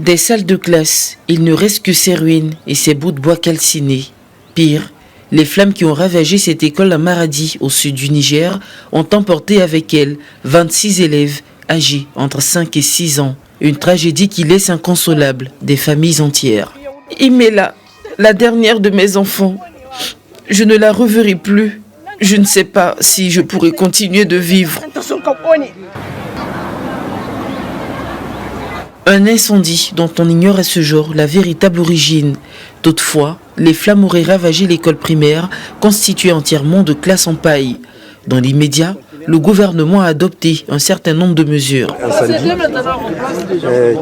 Des salles de classe, il ne reste que ces ruines et ces bouts de bois calcinés. Pire, les flammes qui ont ravagé cette école à Maradi, au sud du Niger, ont emporté avec elles 26 élèves âgés entre 5 et 6 ans. Une tragédie qui laisse inconsolable des familles entières. Imela, la dernière de mes enfants, je ne la reverrai plus. Je ne sais pas si je pourrai continuer de vivre. Un incendie dont on ignore à ce jour la véritable origine. Toutefois, les flammes auraient ravagé l'école primaire, constituée entièrement de classes en paille. Dans l'immédiat, le gouvernement a adopté un certain nombre de mesures. Incendie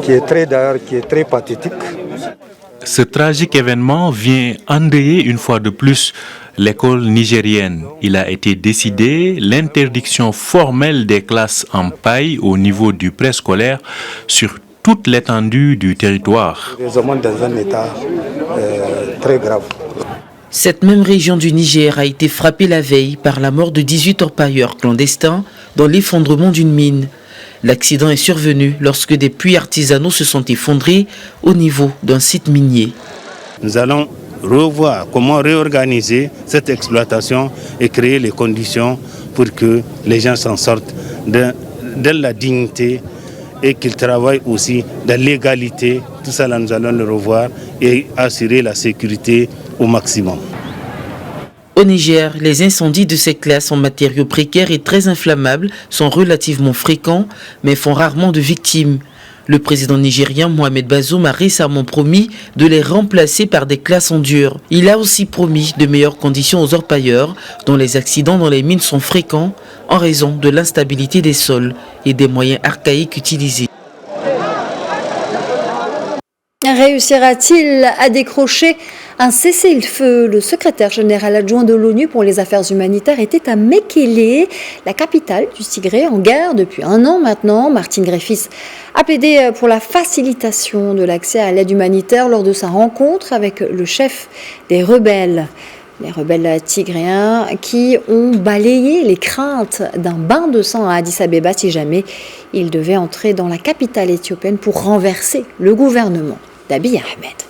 qui est très pathétique. Ce tragique événement vient endeuiller une fois de plus l'école nigérienne. Il a été décidé l'interdiction formelle des classes en paille au niveau du préscolaire sur toute l'étendue du territoire. Nous sommes dans un état très grave. Cette même région du Niger a été frappée la veille par la mort de 18 orpailleurs clandestins dans l'effondrement d'une mine. L'accident est survenu lorsque des puits artisanaux se sont effondrés au niveau d'un site minier. Nous allons revoir comment réorganiser cette exploitation et créer les conditions pour que les gens s'en sortent de la dignité et qu'ils travaillent aussi dans l'égalité. Tout ça, là, nous allons le revoir et assurer la sécurité au maximum. Au Niger, les incendies de ces classes en matériaux précaires et très inflammables sont relativement fréquents, mais font rarement de victimes. Le président nigérien Mohamed Bazoum a récemment promis de les remplacer par des classes en dur. Il a aussi promis de meilleures conditions aux orpailleurs, dont les accidents dans les mines sont fréquents en raison de l'instabilité des sols et des moyens archaïques utilisés. Réussira-t-il à décrocher un cessez-le-feu? Le secrétaire général adjoint de l'ONU pour les affaires humanitaires était à Mekele, la capitale du Tigré, en guerre depuis 1 an maintenant. Martin Griffiths a plaidé pour la facilitation de l'accès à l'aide humanitaire lors de sa rencontre avec le chef des rebelles. Les rebelles tigréens qui ont balayé les craintes d'un bain de sang à Addis Abeba si jamais ils devaient entrer dans la capitale éthiopienne pour renverser le gouvernement d'Abiy Ahmed.